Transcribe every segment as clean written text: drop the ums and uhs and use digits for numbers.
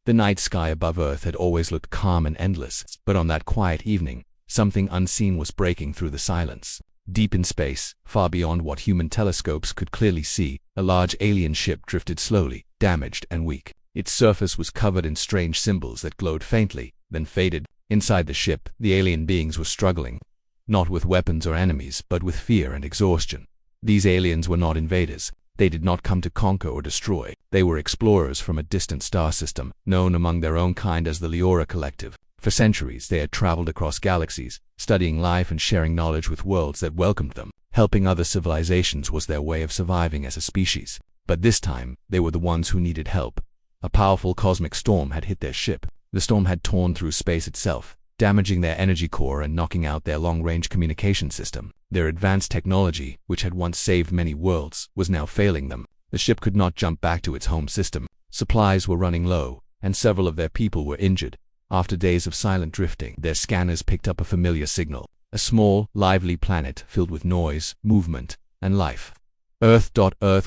The night sky above Earth had always looked calm and endless, but on that quiet evening, something unseen was breaking through the silence. Deep in space, far beyond what human telescopes could clearly see, a large alien ship drifted slowly, damaged and weak. Its surface was covered in strange symbols that glowed faintly, then faded. Inside the ship, the alien beings were struggling, not with weapons or enemies, but with fear and exhaustion. These aliens were not invaders. They did not come to conquer or destroy. They were explorers from a distant star system, known among their own kind as the Leora Collective. For centuries, they had traveled across galaxies, studying life and sharing knowledge with worlds that welcomed them. Helping other civilizations was their way of surviving as a species. But this time, they were the ones who needed help. A powerful cosmic storm had hit their ship. The storm had torn through space itself, damaging their energy core and knocking out their long-range communication system. Their advanced technology, which had once saved many worlds, was now failing them. The ship could not jump back to its home system. Supplies were running low, and several of their people were injured. After days of silent drifting, their scanners picked up a familiar signal. A small, lively planet filled with noise, movement, and life. Earth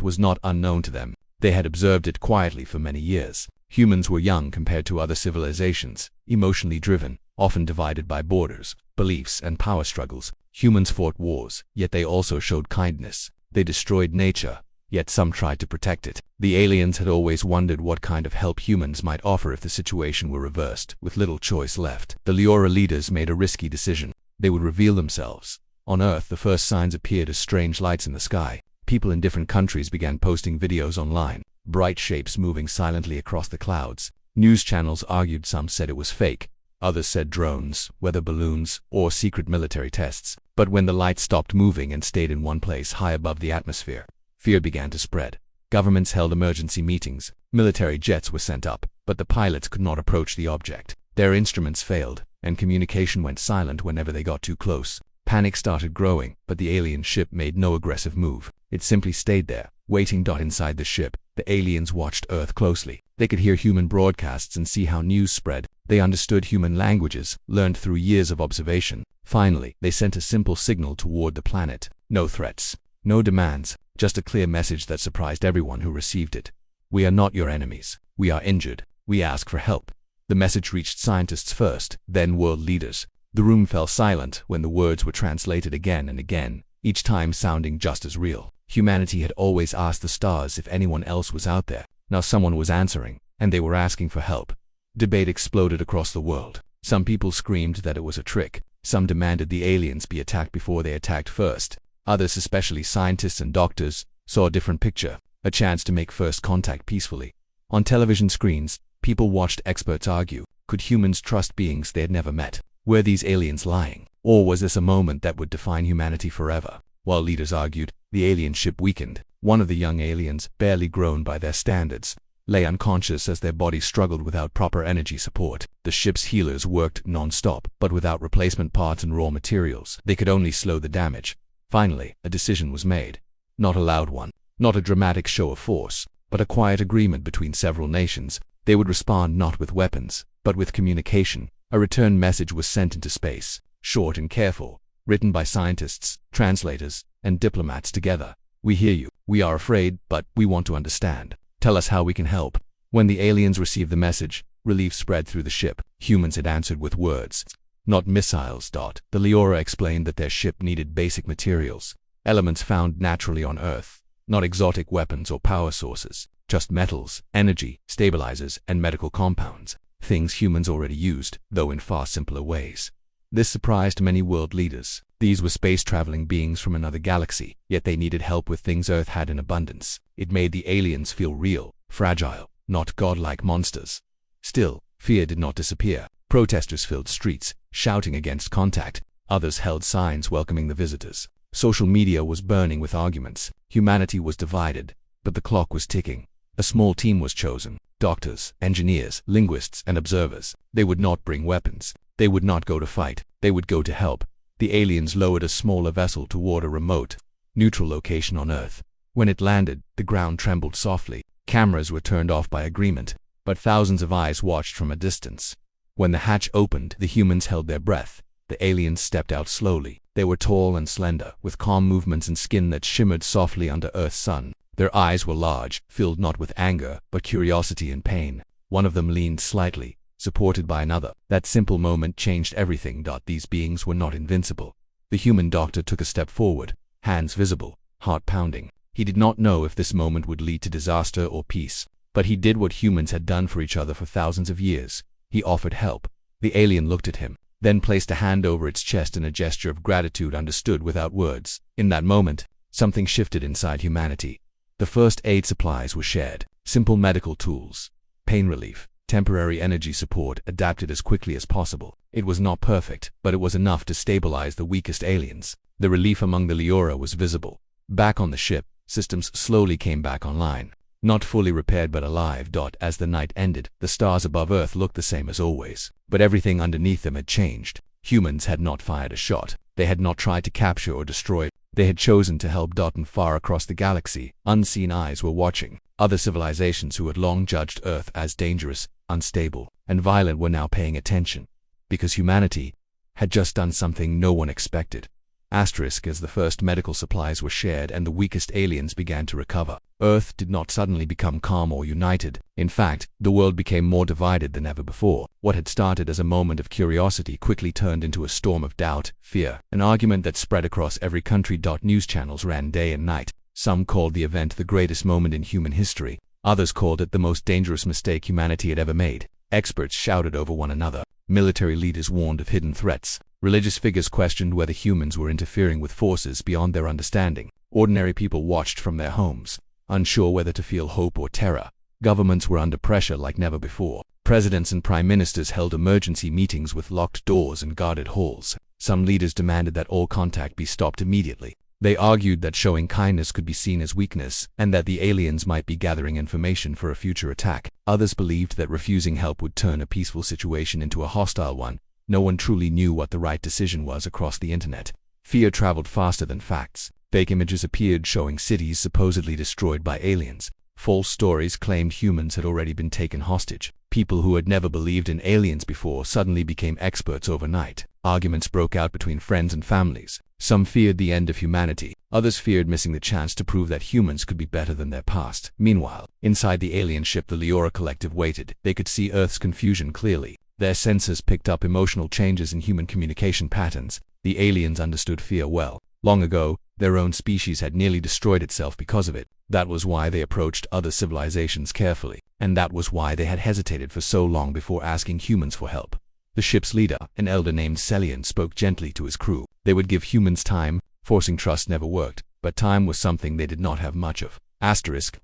was not unknown to them. They had observed it quietly for many years. Humans were young compared to other civilizations, emotionally driven, often divided by borders, beliefs, and power struggles. Humans fought wars, yet they also showed kindness. They destroyed nature, yet some tried to protect it. The aliens had always wondered what kind of help humans might offer if the situation were reversed, with little choice left. The Leora leaders made a risky decision. They would reveal themselves. On Earth, the first signs appeared as strange lights in the sky. People in different countries began posting videos online, bright shapes moving silently across the clouds. News channels argued. Some said it was fake. Others said drones, weather balloons, or secret military tests. But when the lights stopped moving and stayed in one place high above the atmosphere, fear began to spread. Governments held emergency meetings. Military jets were sent up, but the pilots could not approach the object. Their instruments failed, and communication went silent whenever they got too close. Panic started growing, but the alien ship made no aggressive move. It simply stayed there, waiting. Inside the ship, the aliens watched Earth closely. They could hear human broadcasts and see how news spread. They understood human languages, learned through years of observation. Finally, they sent a simple signal toward the planet. No threats, no demands, just a clear message that surprised everyone who received it. We are not your enemies. We are injured. We ask for help. The message reached scientists first, then world leaders. The room fell silent when the words were translated again and again, each time sounding just as real. Humanity had always asked the stars if anyone else was out there. Now someone was answering, and they were asking for help. Debate exploded across the world. Some people screamed that it was a trick. Some demanded the aliens be attacked before they attacked first. Others, especially scientists and doctors, saw a different picture, a chance to make first contact peacefully. On television screens, people watched experts argue. Could humans trust beings they had never met? Were these aliens lying? Or was this a moment that would define humanity forever? While leaders argued, the alien ship weakened. One of the young aliens, barely grown by their standards, lay unconscious as their body struggled without proper energy support. The ship's healers worked non-stop, but without replacement parts and raw materials. They could only slow the damage. Finally, a decision was made. Not a loud one, not a dramatic show of force, but a quiet agreement between several nations. They would respond not with weapons, but with communication. A return message was sent into space, short and careful, written by scientists, translators, and diplomats together. We hear you. We are afraid, but we want to understand. Tell us how we can help. When the aliens received the message, relief spread through the ship. Humans had answered with words, not missiles. The Leora explained that their ship needed basic materials, elements found naturally on Earth, not exotic weapons or power sources, just metals, energy, stabilizers, and medical compounds. Things humans already used, though in far simpler ways. This surprised many world leaders. These were space-traveling beings from another galaxy, yet they needed help with things Earth had in abundance. It made the aliens feel real, fragile, not godlike monsters. Still, fear did not disappear. Protesters filled streets, shouting against contact. Others held signs welcoming the visitors. Social media was burning with arguments. Humanity was divided, but the clock was ticking. A small team was chosen. Doctors, engineers, linguists, and observers. They would not bring weapons. They would not go to fight. They would go to help. The aliens lowered a smaller vessel toward a remote, neutral location on Earth. When it landed, the ground trembled softly. Cameras were turned off by agreement, but thousands of eyes watched from a distance. When the hatch opened, the humans held their breath. The aliens stepped out slowly. They were tall and slender, with calm movements and skin that shimmered softly under Earth's sun. Their eyes were large, filled not with anger, but curiosity and pain. One of them leaned slightly, supported by another. That simple moment changed everything. These beings were not invincible. The human doctor took a step forward, hands visible, heart pounding. He did not know if this moment would lead to disaster or peace, but he did what humans had done for each other for thousands of years. He offered help. The alien looked at him, then placed a hand over its chest in a gesture of gratitude understood without words. In that moment, something shifted inside humanity. The first aid supplies were shared. Simple medical tools, pain relief, temporary energy support adapted as quickly as possible. It was not perfect, but it was enough to stabilize the weakest aliens. The relief among the Leora was visible. Back on the ship, systems slowly came back online. Not fully repaired but alive. As the night ended, the stars above Earth looked the same as always, but everything underneath them had changed. Humans had not fired a shot. They had not tried to capture or destroy. They had chosen to help. And far across the galaxy, unseen eyes were watching. Other civilizations who had long judged Earth as dangerous, unstable, and violent were now paying attention, because humanity had just done something no one expected. As the first medical supplies were shared and the weakest aliens began to recover, Earth did not suddenly become calm or united. In fact, the world became more divided than ever before. What had started as a moment of curiosity quickly turned into a storm of doubt, fear, an argument that spread across every country. News channels ran day and night. Some called the event the greatest moment in human history. Others called it the most dangerous mistake humanity had ever made. Experts shouted over one another. Military leaders warned of hidden threats. Religious figures questioned whether humans were interfering with forces beyond their understanding. Ordinary people watched from their homes, unsure whether to feel hope or terror. Governments were under pressure like never before. Presidents and prime ministers held emergency meetings with locked doors and guarded halls. Some leaders demanded that all contact be stopped immediately. They argued that showing kindness could be seen as weakness, and that the aliens might be gathering information for a future attack. Others believed that refusing help would turn a peaceful situation into a hostile one. No one truly knew what the right decision was across the internet. Fear traveled faster than facts. Fake images appeared showing cities supposedly destroyed by aliens. False stories claimed humans had already been taken hostage. People who had never believed in aliens before suddenly became experts overnight. Arguments broke out between friends and families. Some feared the end of humanity. Others feared missing the chance to prove that humans could be better than their past. Meanwhile, inside the alien ship, the Leora Collective waited. They could see Earth's confusion clearly. Their sensors picked up emotional changes in human communication patterns. The aliens understood fear well. Long ago, their own species had nearly destroyed itself because of it. That was why they approached other civilizations carefully, and that was why they had hesitated for so long before asking humans for help. The ship's leader, an elder named Celian, spoke gently to his crew. They would give humans time. Forcing trust never worked, but time was something they did not have much of.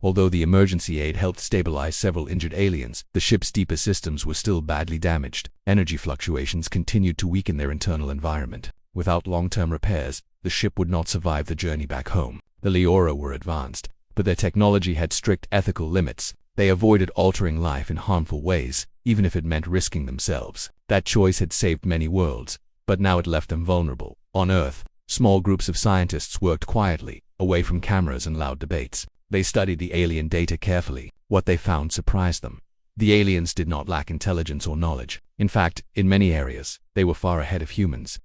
Although the emergency aid helped stabilize several injured aliens, the ship's deeper systems were still badly damaged. Energy fluctuations continued to weaken their internal environment. Without long-term repairs, the ship would not survive the journey back home. The Leora were advanced, but their technology had strict ethical limits. They avoided altering life in harmful ways, even if it meant risking themselves. That choice had saved many worlds, but now it left them vulnerable. On Earth, small groups of scientists worked quietly, away from cameras and loud debates. They studied the alien data carefully. What they found surprised them. The aliens did not lack intelligence or knowledge. In fact, in many areas, they were far ahead of humans.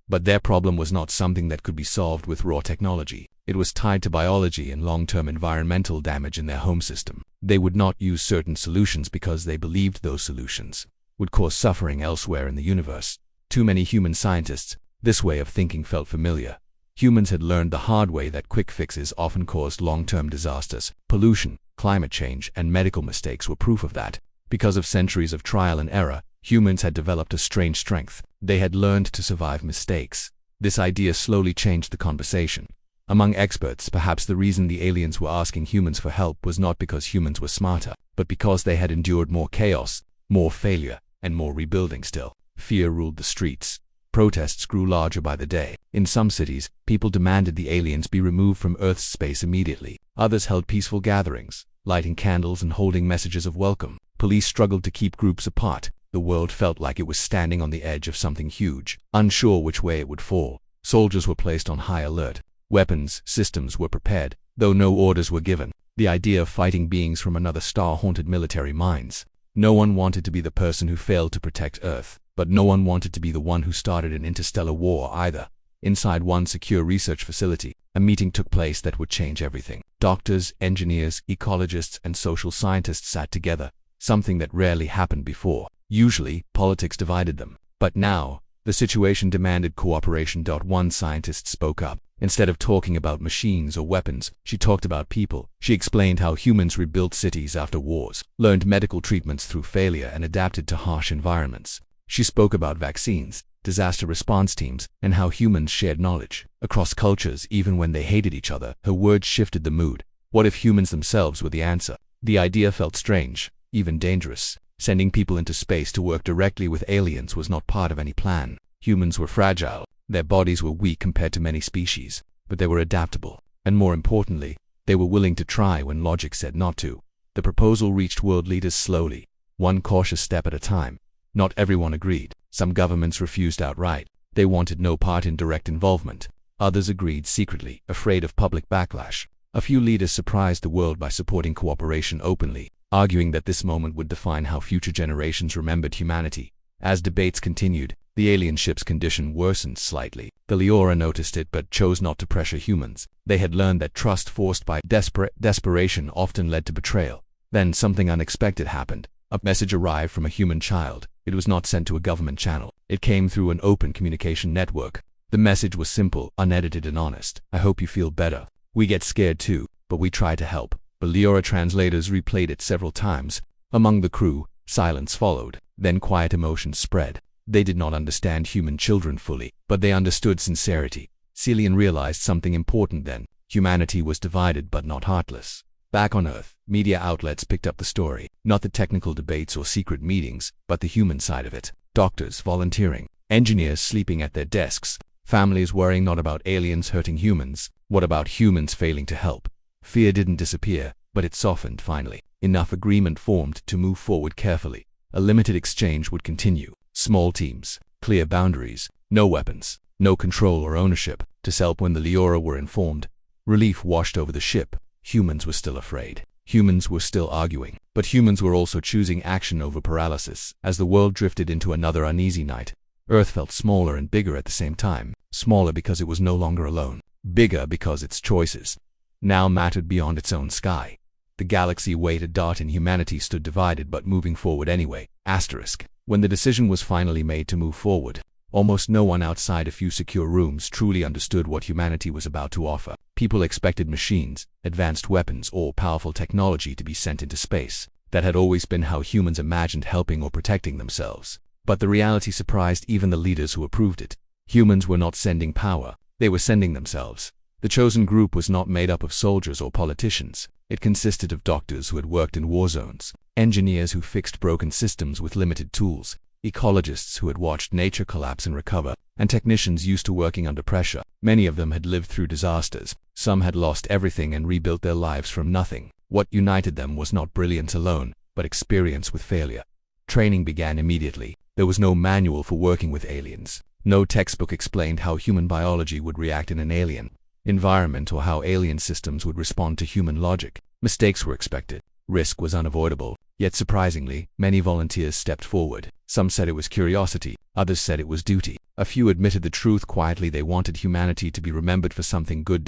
But their problem was not something that could be solved with raw technology. It was tied to biology and long-term environmental damage in their home system. They would not use certain solutions because they believed those solutions would cause suffering elsewhere in the universe. Too many human scientists, this way of thinking felt familiar. Humans had learned the hard way that quick fixes often caused long-term disasters. Pollution, climate change, and medical mistakes were proof of that. Because of centuries of trial and error, humans had developed a strange strength. They had learned to survive mistakes. This idea slowly changed the conversation. Among experts, perhaps the reason the aliens were asking humans for help was not because humans were smarter, but because they had endured more chaos, more failure, and more rebuilding still. Fear ruled the streets. Protests grew larger by the day. In some cities, people demanded the aliens be removed from Earth's space immediately. Others held peaceful gatherings, lighting candles and holding messages of welcome. Police struggled to keep groups apart. The world felt like it was standing on the edge of something huge, unsure which way it would fall. Soldiers were placed on high alert. Weapons, systems were prepared, though no orders were given. The idea of fighting beings from another star haunted military minds. No one wanted to be the person who failed to protect Earth, but no one wanted to be the one who started an interstellar war either. Inside one secure research facility, a meeting took place that would change everything. Doctors, engineers, ecologists, and social scientists sat together, something that rarely happened before. Usually, politics divided them. But now, the situation demanded cooperation. One scientist spoke up. Instead of talking about machines or weapons, she talked about people. She explained how humans rebuilt cities after wars, learned medical treatments through failure, and adapted to harsh environments. She spoke about vaccines, disaster response teams, and how humans shared knowledge across cultures even when they hated each other. Her words shifted the mood. What if humans themselves were the answer? The idea felt strange, even dangerous. Sending people into space to work directly with aliens was not part of any plan. Humans were fragile. Their bodies were weak compared to many species, but they were adaptable. And more importantly, they were willing to try when logic said not to. The proposal reached world leaders slowly, one cautious step at a time. Not everyone agreed. Some governments refused outright. They wanted no part in direct involvement. Others agreed secretly, afraid of public backlash. A few leaders surprised the world by supporting cooperation openly, arguing that this moment would define how future generations remembered humanity. As debates continued, the alien ship's condition worsened slightly. The Leora noticed it but chose not to pressure humans. They had learned that trust forced by desperation often led to betrayal. Then something unexpected happened. A message arrived from a human child. It was not sent to a government channel. It came through an open communication network. The message was simple, unedited, and honest. "I hope you feel better. We get scared too, but we try to help." The Leora translators replayed it several times. Among the crew, silence followed. Then quiet emotions spread. They did not understand human children fully, but they understood sincerity. Cillian realized something important then. Humanity was divided but not heartless. Back on Earth, media outlets picked up the story. Not the technical debates or secret meetings, but the human side of it. Doctors volunteering, engineers sleeping at their desks, families worrying not about aliens hurting humans, what about humans failing to help. Fear didn't disappear, but it softened finally. Enough agreement formed to move forward carefully. A limited exchange would continue. Small teams, clear boundaries, no weapons, no control or ownership. To help when the Leora were informed. Relief washed over the ship. Humans were still afraid. Humans were still arguing. But humans were also choosing action over paralysis. As the world drifted into another uneasy night, Earth felt smaller and bigger at the same time. Smaller because it was no longer alone. Bigger because its choices now mattered beyond its own sky. The galaxy waited. And humanity stood divided but moving forward anyway. Asterisk. When the decision was finally made to move forward, almost no one outside a few secure rooms truly understood what humanity was about to offer. People expected machines, advanced weapons, or powerful technology to be sent into space. That had always been how humans imagined helping or protecting themselves. But the reality surprised even the leaders who approved it. Humans were not sending power, they were sending themselves. The chosen group was not made up of soldiers or politicians. It consisted of doctors who had worked in war zones, engineers who fixed broken systems with limited tools, ecologists who had watched nature collapse and recover, and technicians used to working under pressure. Many of them had lived through disasters. Some had lost everything and rebuilt their lives from nothing. What united them was not brilliance alone, but experience with failure. Training began immediately. There was no manual for working with aliens. No textbook explained how human biology would react in an alien environment or how alien systems would respond to human logic. Mistakes were expected. Risk was unavoidable. Yet surprisingly, many volunteers stepped forward. Some said it was curiosity. Others said it was duty. A few admitted the truth quietly. They wanted humanity to be remembered for something good.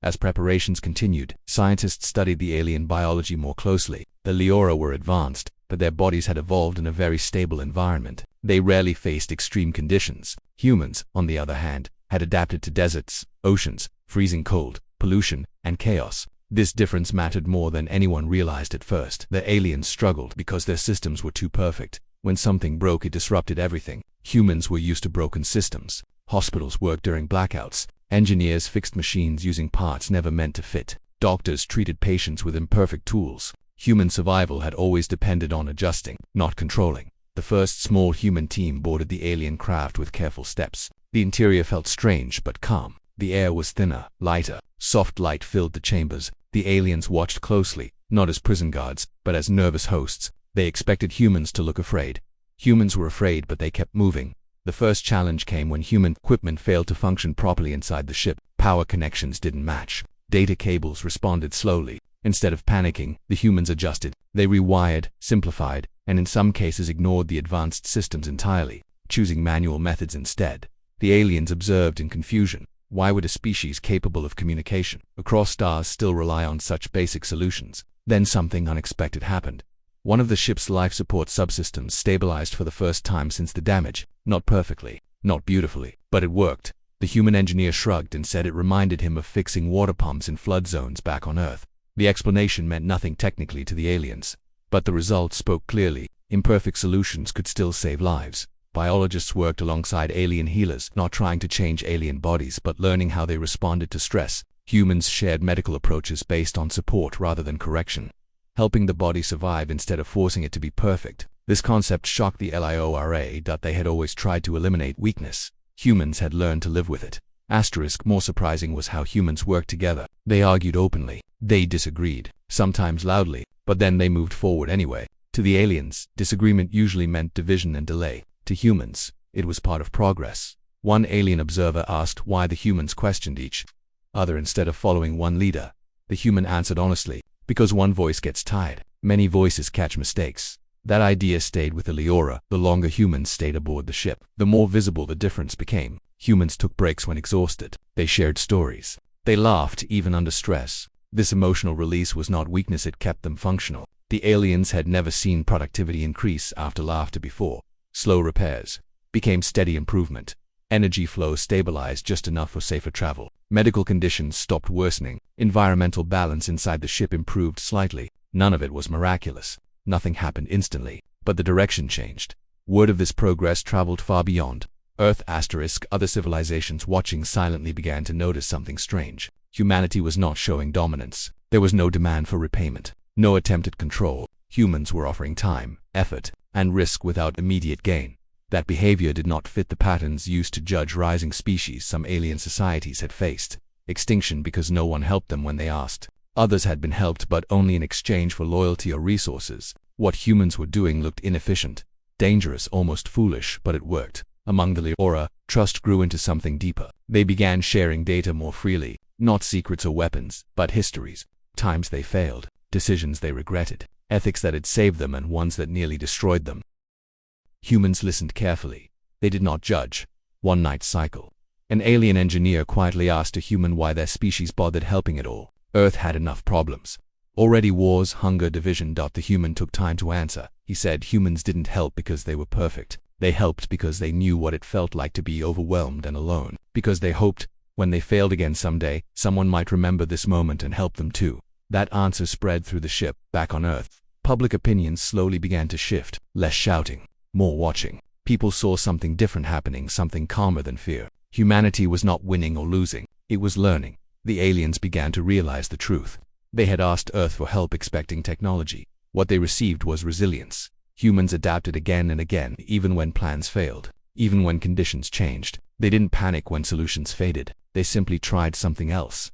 As preparations continued, scientists studied the alien biology more closely. The Leora were advanced, but their bodies had evolved in a very stable environment. They rarely faced extreme conditions. Humans, on the other hand, had adapted to deserts, oceans, freezing cold, pollution, and chaos. This difference mattered more than anyone realized at first. The aliens struggled because their systems were too perfect. When something broke, it disrupted everything. Humans were used to broken systems. Hospitals worked during blackouts. Engineers fixed machines using parts never meant to fit. Doctors treated patients with imperfect tools. Human survival had always depended on adjusting, not controlling. The first small human team boarded the alien craft with careful steps. The interior felt strange but calm. The air was thinner, lighter. Soft light filled the chambers. The aliens watched closely, not as prison guards, but as nervous hosts. They expected humans to look afraid. Humans were afraid, but they kept moving. The first challenge came when human equipment failed to function properly inside the ship. Power connections didn't match. Data cables responded slowly. Instead of panicking, the humans adjusted. They rewired, simplified, and in some cases ignored the advanced systems entirely, choosing manual methods instead. The aliens observed in confusion. Why would a species capable of communication across stars still rely on such basic solutions? Then something unexpected happened. One of the ship's life support subsystems stabilized for the first time since the damage. Not perfectly, not beautifully, but it worked. The human engineer shrugged and said it reminded him of fixing water pumps in flood zones back on Earth. The explanation meant nothing technically to the aliens, but the results spoke clearly. Imperfect solutions could still save lives. Biologists worked alongside alien healers, not trying to change alien bodies but learning how they responded to stress. Humans shared medical approaches based on support rather than correction, helping the body survive instead of forcing it to be perfect. This concept shocked the LIORA that they had always tried to eliminate weakness. Humans had learned to live with it. More surprising was how humans worked together. They argued openly. They disagreed, sometimes loudly, but then they moved forward anyway. To the aliens, disagreement usually meant division and delay. To humans, it was part of progress. One alien observer asked why the humans questioned each other instead of following one leader. The human answered honestly, because one voice gets tired, many voices catch mistakes. That idea stayed with the Leora. The longer humans stayed aboard the ship, the more visible the difference became. Humans took breaks when exhausted. They shared stories. They laughed even under stress. This emotional release was not weakness, it kept them functional. The aliens had never seen productivity increase after laughter before. Slow repairs became steady improvement. Energy flow stabilized just enough for safer travel. Medical conditions stopped worsening. Environmental balance inside the ship improved slightly. None of it was miraculous. Nothing happened instantly, but the direction changed. Word of this progress traveled far beyond Earth. Other civilizations watching silently began to notice something strange. Humanity was not showing dominance. There was no demand for repayment, no attempt at control. Humans were offering time, effort, and risk without immediate gain. That behavior did not fit the patterns used to judge rising species. Some alien societies had faced extinction because no one helped them when they asked. Others had been helped but only in exchange for loyalty or resources. What humans were doing looked inefficient, dangerous, almost foolish, but it worked. Among the Leora, trust grew into something deeper. They began sharing data more freely, not secrets or weapons, but histories. Times they failed, decisions they regretted, ethics that had saved them and ones that nearly destroyed them. Humans listened carefully. They did not judge. One night cycle. An alien engineer quietly asked a human why their species bothered helping at all. Earth had enough problems. Already wars, hunger, division. The human took time to answer. He said humans didn't help because they were perfect. They helped because they knew what it felt like to be overwhelmed and alone. Because they hoped, when they failed again someday, someone might remember this moment and help them too. That answer spread through the ship. Back on Earth, public opinion slowly began to shift. Less shouting, more watching. People saw something different happening, something calmer than fear. Humanity was not winning or losing. It was learning. The aliens began to realize the truth. They had asked Earth for help expecting technology. What they received was resilience. Humans adapted again and again, even when plans failed, even when conditions changed. They didn't panic when solutions faded. They simply tried something else.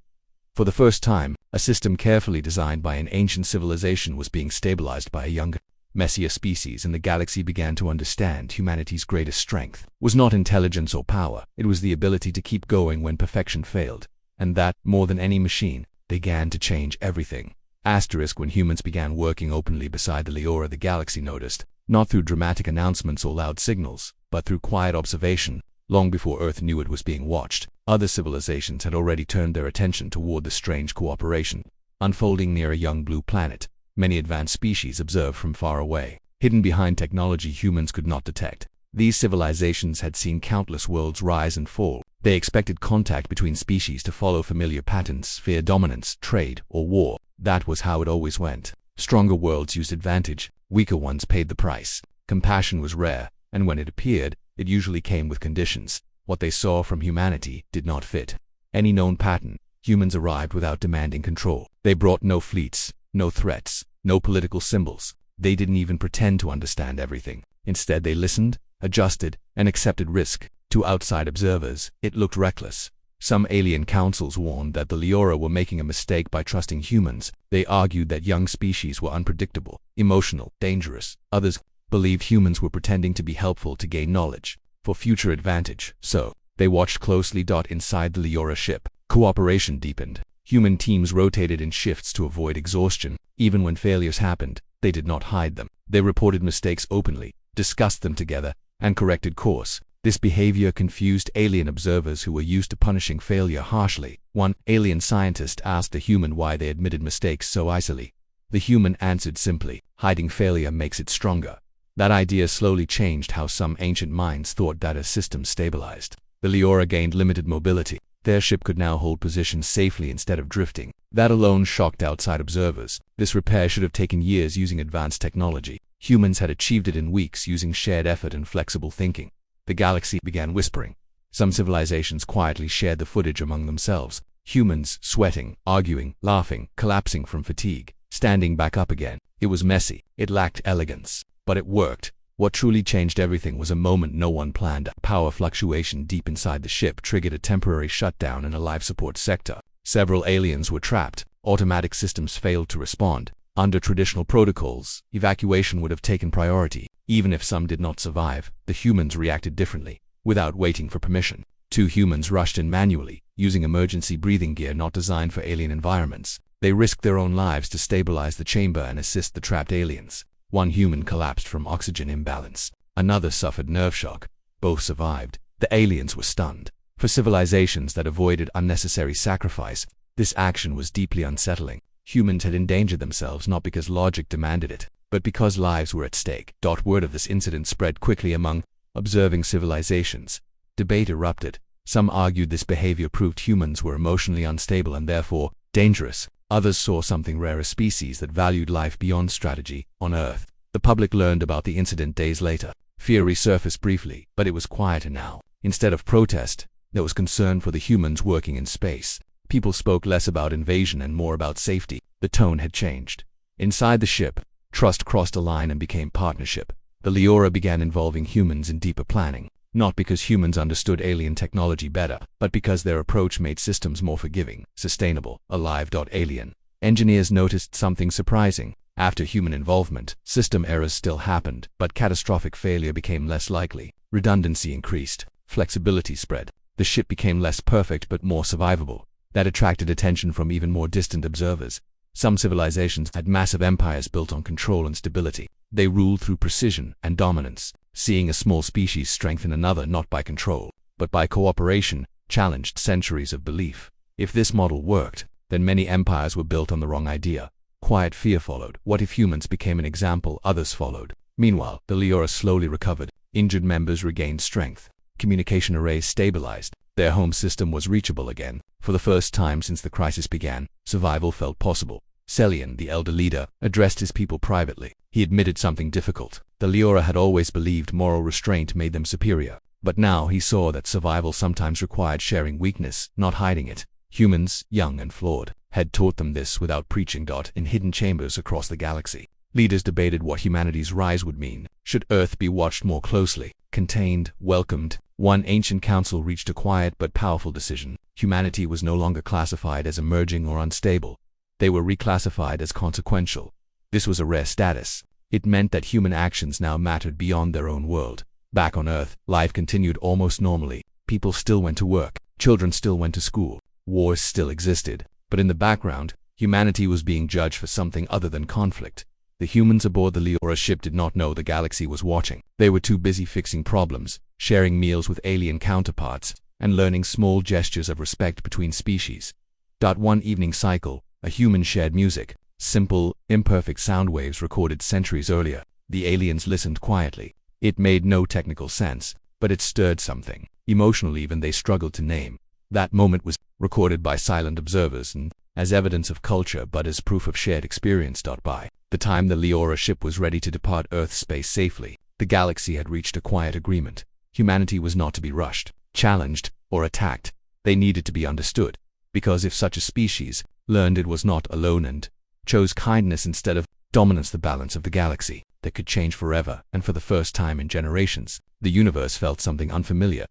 For the first time, a system carefully designed by an ancient civilization was being stabilized by a younger, messier species, and the galaxy began to understand humanity's greatest strength was not intelligence or power. It was the ability to keep going when perfection failed. And that, more than any machine, began to change everything. When humans began working openly beside the Leora, the galaxy noticed, not through dramatic announcements or loud signals, but through quiet observation. Long before Earth knew it was being watched, other civilizations had already turned their attention toward the strange cooperation unfolding near a young blue planet. Many advanced species observed from far away, hidden behind technology humans could not detect. These civilizations had seen countless worlds rise and fall. They expected contact between species to follow familiar patterns: fear, dominance, trade, or war. That was how it always went. Stronger worlds used advantage, weaker ones paid the price. Compassion was rare, and when it appeared, it usually came with conditions. What they saw from humanity did not fit any known pattern. Humans arrived without demanding control. They brought no fleets, no threats, no political symbols. They didn't even pretend to understand everything. Instead, they listened, adjusted, and accepted risk. To outside observers, it looked reckless. Some alien councils warned that the Leora were making a mistake by trusting humans. They argued that young species were unpredictable, emotional, dangerous. Others believed humans were pretending to be helpful to gain knowledge for future advantage. So, they watched closely. Inside the Leora ship, cooperation deepened. Human teams rotated in shifts to avoid exhaustion. Even when failures happened, they did not hide them. They reported mistakes openly, discussed them together, and corrected course. This behavior confused alien observers who were used to punishing failure harshly. One alien scientist asked a human why they admitted mistakes so easily. The human answered simply, hiding failure makes it stronger. That idea slowly changed how some ancient minds thought that as systems stabilized. The Leora gained limited mobility. Their ship could now hold positions safely instead of drifting. That alone shocked outside observers. This repair should have taken years using advanced technology. Humans had achieved it in weeks using shared effort and flexible thinking. The galaxy began whispering. Some civilizations quietly shared the footage among themselves. Humans sweating, arguing, laughing, collapsing from fatigue, standing back up again. It was messy. It lacked elegance. But it worked. What truly changed everything was a moment no one planned. A power fluctuation deep inside the ship triggered a temporary shutdown in a life support sector. Several aliens were trapped. Automatic systems failed to respond. Under traditional protocols, evacuation would have taken priority. Even if some did not survive, the humans reacted differently. Without waiting for permission, 2 humans rushed in manually, using emergency breathing gear not designed for alien environments. They risked their own lives to stabilize the chamber and assist the trapped aliens. 1 human collapsed from oxygen imbalance. Another suffered nerve shock. Both survived. The aliens were stunned. For civilizations that avoided unnecessary sacrifice, this action was deeply unsettling. Humans had endangered themselves not because logic demanded it, but because lives were at stake. Word of this incident spread quickly among observing civilizations. Debate erupted. Some argued this behavior proved humans were emotionally unstable and therefore dangerous. Others saw something rare, a species that valued life beyond strategy on Earth. The public learned about the incident days later. Fear resurfaced briefly, but it was quieter now. Instead of protest, there was concern for the humans working in space. People spoke less about invasion and more about safety. The tone had changed. Inside the ship, trust crossed a line and became partnership. The Leora began involving humans in deeper planning, not because humans understood alien technology better, but because their approach made systems more forgiving, sustainable, alive. Alien engineers noticed something surprising. After human involvement, system errors still happened, but catastrophic failure became less likely. Redundancy increased. Flexibility spread. The ship became less perfect but more survivable. That attracted attention from even more distant observers. Some civilizations had massive empires built on control and stability. They ruled through precision and dominance. Seeing a small species strengthen another not by control, but by cooperation, challenged centuries of belief. If this model worked, then many empires were built on the wrong idea. Quiet fear followed. What if humans became an example? Others followed. Meanwhile, the Leora slowly recovered. Injured members regained strength. Communication arrays stabilized. Their home system was reachable again. For the first time since the crisis began, survival felt possible. Celian, the elder leader, addressed his people privately. He admitted something difficult. The Leora had always believed moral restraint made them superior. But now he saw that survival sometimes required sharing weakness, not hiding it. Humans, young and flawed, had taught them this without preaching. In hidden chambers across the galaxy, leaders debated what humanity's rise would mean. Should Earth be watched more closely, contained, welcomed? One ancient council reached a quiet but powerful decision. Humanity was no longer classified as emerging or unstable. They were reclassified as consequential. This was a rare status. It meant that human actions now mattered beyond their own world. Back on Earth, life continued almost normally. People still went to work. Children still went to school. Wars still existed. But in the background, humanity was being judged for something other than conflict. The humans aboard the Leora ship did not know the galaxy was watching. They were too busy fixing problems, sharing meals with alien counterparts, and learning small gestures of respect between species. One evening cycle, a human shared music. Simple, imperfect sound waves recorded centuries earlier. The aliens listened quietly. It made no technical sense, but it stirred something. Emotional even they struggled to name. That moment was recorded by silent observers and as evidence of culture but as proof of shared experience. By the time the Leora ship was ready to depart Earth's space safely, the galaxy had reached a quiet agreement. Humanity was not to be rushed, challenged, or attacked. They needed to be understood. Because if such a species learned it was not alone and chose kindness instead of dominance, the balance of the galaxy that could change forever, and for the first time in generations, the universe felt something unfamiliar.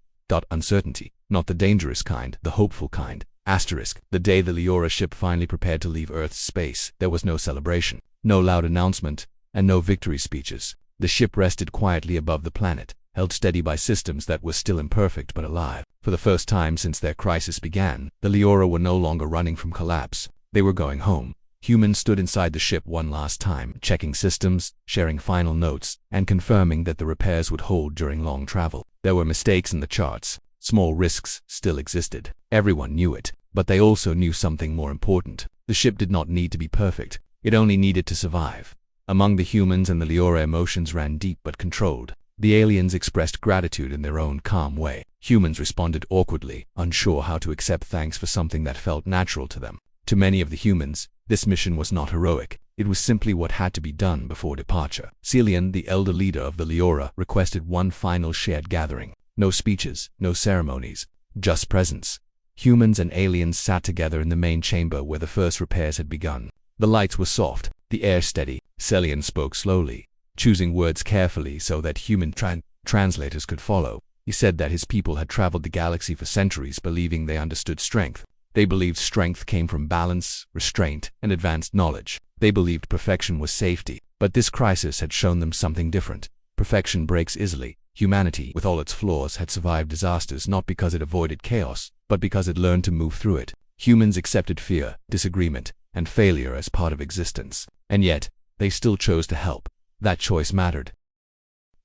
Uncertainty, not the dangerous kind, the hopeful kind. The day the Leora ship finally prepared to leave Earth's space, there was no celebration, no loud announcement, and no victory speeches. The ship rested quietly above the planet, held steady by systems that were still imperfect but alive. For the first time since their crisis began, the Leora were no longer running from collapse. They were going home. Humans stood inside the ship one last time, checking systems, sharing final notes, and confirming that the repairs would hold during long travel. There were mistakes in the charts. Small risks still existed. Everyone knew it, but they also knew something more important. The ship did not need to be perfect. It only needed to survive. Among the humans and the Leora, emotions ran deep but controlled. The aliens expressed gratitude in their own calm way. Humans responded awkwardly, unsure how to accept thanks for something that felt natural to them. To many of the humans, this mission was not heroic. It was simply what had to be done before departure. Celian, the elder leader of the Leora, requested one final shared gathering. No speeches, no ceremonies, just presence. Humans and aliens sat together in the main chamber where the first repairs had begun. The lights were soft, the air steady. Celian spoke slowly, choosing words carefully so that human translators could follow. He said that his people had traveled the galaxy for centuries believing they understood strength. They believed strength came from balance, restraint, and advanced knowledge. They believed perfection was safety. But this crisis had shown them something different. Perfection breaks easily. Humanity, with all its flaws, had survived disasters not because it avoided chaos, but because it learned to move through it. Humans accepted fear, disagreement, and failure as part of existence. And yet, they still chose to help. That choice mattered.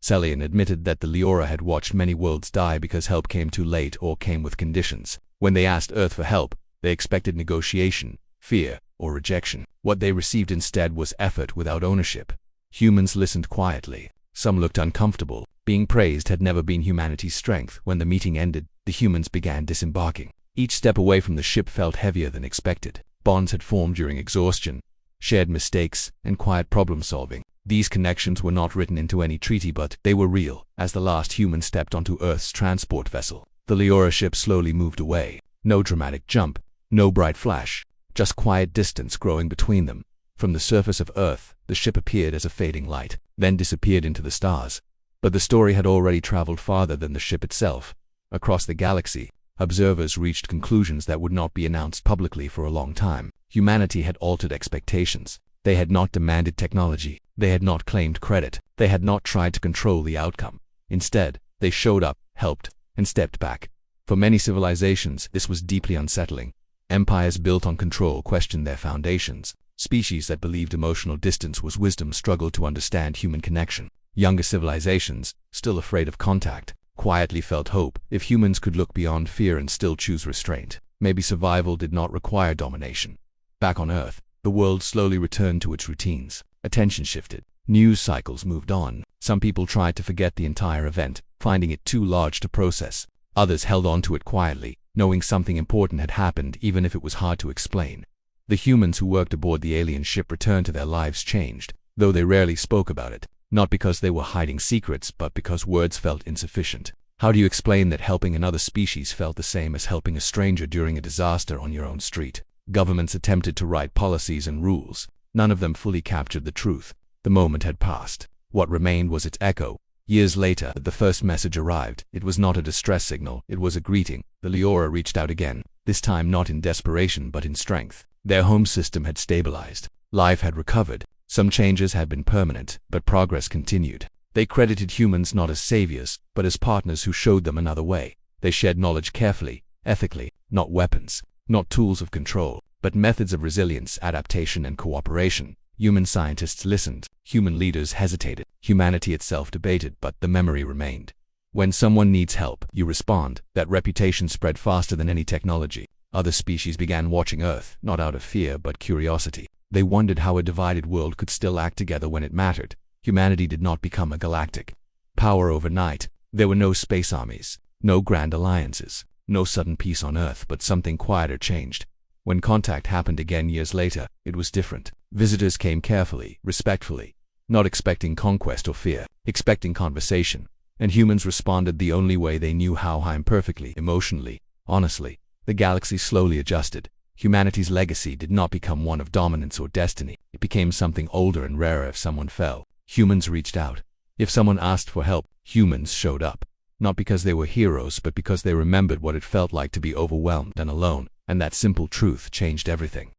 Celian admitted that the Leora had watched many worlds die because help came too late or came with conditions. When they asked Earth for help, they expected negotiation, fear, or rejection. What they received instead was effort without ownership. Humans listened quietly. Some looked uncomfortable. Being praised had never been humanity's strength. When the meeting ended, the humans began disembarking. Each step away from the ship felt heavier than expected. Bonds had formed during exhaustion, shared mistakes, and quiet problem-solving. These connections were not written into any treaty, but they were real. As the last human stepped onto Earth's transport vessel, the Leora ship slowly moved away. No dramatic jump, no bright flash, just quiet distance growing between them. From the surface of Earth, the ship appeared as a fading light, then disappeared into the stars. But the story had already traveled farther than the ship itself. Across the galaxy, observers reached conclusions that would not be announced publicly for a long time. Humanity had altered expectations. They had not demanded technology. They had not claimed credit. They had not tried to control the outcome. Instead, they showed up, helped, and stepped back. For many civilizations, this was deeply unsettling. Empires built on control questioned their foundations. Species that believed emotional distance was wisdom struggled to understand human connection. Younger civilizations, still afraid of contact, quietly felt hope. If humans could look beyond fear and still choose restraint, maybe survival did not require domination. Back on Earth, the world slowly returned to its routines. Attention shifted. News cycles moved on. Some people tried to forget the entire event, finding it too large to process. Others held on to it quietly, knowing something important had happened even if it was hard to explain. The humans who worked aboard the alien ship returned to their lives changed, though they rarely spoke about it. Not because they were hiding secrets, but because words felt insufficient. How do you explain that helping another species felt the same as helping a stranger during a disaster on your own street? Governments attempted to write policies and rules. None of them fully captured the truth. The moment had passed. What remained was its echo. Years later, the first message arrived. It was not a distress signal, it was a greeting. The Leora reached out again, this time not in desperation but in strength. Their home system had stabilized. Life had recovered. Some changes had been permanent, but progress continued. They credited humans not as saviors, but as partners who showed them another way. They shared knowledge carefully, ethically, not weapons, not tools of control, but methods of resilience, adaptation, and cooperation. Human scientists listened, human leaders hesitated, humanity itself debated, but the memory remained. When someone needs help, you respond. That reputation spread faster than any technology. Other species began watching Earth, not out of fear but curiosity. They wondered how a divided world could still act together when it mattered. Humanity did not become a galactic power overnight. There were no space armies, no grand alliances, no sudden peace on Earth, but something quieter changed. When contact happened again years later, it was different. Visitors came carefully, respectfully, not expecting conquest or fear, expecting conversation. And humans responded the only way they knew how, imperfectly, emotionally, honestly. The galaxy slowly adjusted. Humanity's legacy did not become one of dominance or destiny. It became something older and rarer. If someone fell, humans reached out. If someone asked for help, humans showed up. Not because they were heroes, but because they remembered what it felt like to be overwhelmed and alone. And that simple truth changed everything.